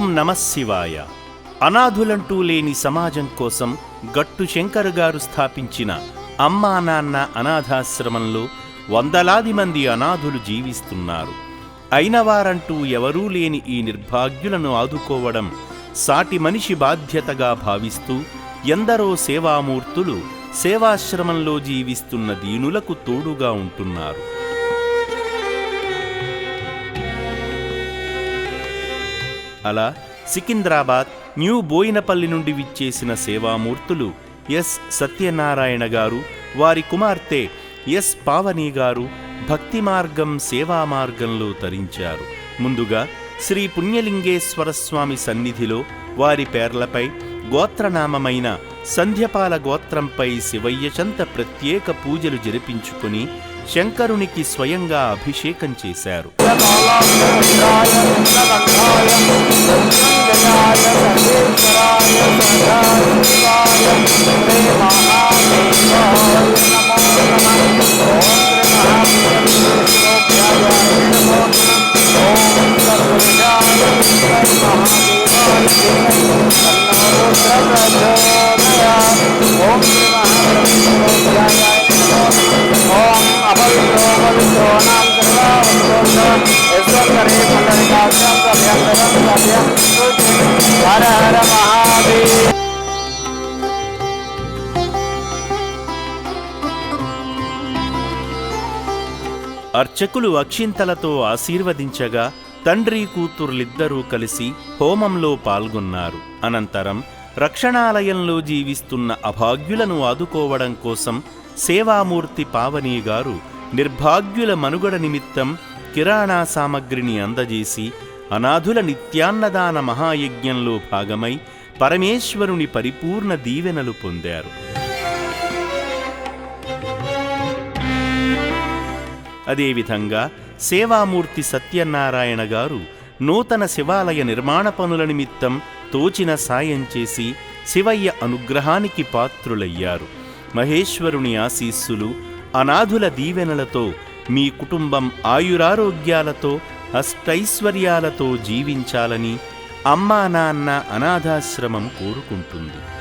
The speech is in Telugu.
నమః శివాయ. అనాథులంటూ లేని సమాజం కోసం గట్టు శంకర్ గారు స్థాపించిన అమ్మా నాన్న అనాథాశ్రమంలో వందలాది మంది అనాథులు జీవిస్తున్నారు. అయినవారంటూ ఎవరూ లేని ఈ నిర్భాగ్యులను ఆదుకోవడం సాటి మనిషి బాధ్యతగా భావిస్తూ ఎందరో సేవామూర్తులు సేవాశ్రమంలో జీవిస్తున్న దీనులకు తోడుగా ఉంటున్నారు. అలా సికింద్రాబాద్ న్యూ బోయినపల్లి నుండి విచ్చేసిన సేవామూర్తులు ఎస్ సత్యనారాయణ గారు, వారి కుమార్తె ఎస్ పావని గారు భక్తి మార్గం సేవా మార్గంలో తరించారు. ముందుగా శ్రీ పుణ్యలింగేశ్వర స్వామి సన్నిధిలో వారి పేర్లపై గోత్రనామమైన సంధ్యపాల గోత్రంపై శివయ్యచంత ప్రత్యేక పూజలు జరిపించుకుని శంకరునికి స్వయంగా అభిషేకం చేశారు. అర్చకులు అక్షింతలతో ఆశీర్వదించగా తండ్రి కూతుర్లిద్దరూ కలిసి హోమంలో పాల్గొన్నారు. అనంతరం రక్షణాలయంలో జీవిస్తున్న అభాగ్యులను ఆదుకోవడం కోసం సేవామూర్తి పావని గారు నిర్భాగ్యుల మనుగడ నిమిత్తం కిరాణా సామగ్రిని అందజేసి అనాథుల నిత్యాన్నదాన మహాయజ్ఞంలో భాగమై పరమేశ్వరుని పరిపూర్ణ దీవెనలు పొందారు. అదేవిధంగా సేవామూర్తి సత్యనారాయణ గారు నూతన శివాలయ నిర్మాణ పనుల నిమిత్తం తోచిన సాయం చేసి శివయ్య అనుగ్రహానికి పాత్రులయ్యారు. మహేశ్వరుని ఆశీస్సులు, అనాథుల దీవెనలతో మీ కుటుంబం ఆయురారోగ్యాలతో అష్టైశ్వర్యాలతో జీవించాలని అమ్మా నాన్న అనాథాశ్రమం కోరుకుంటుంది.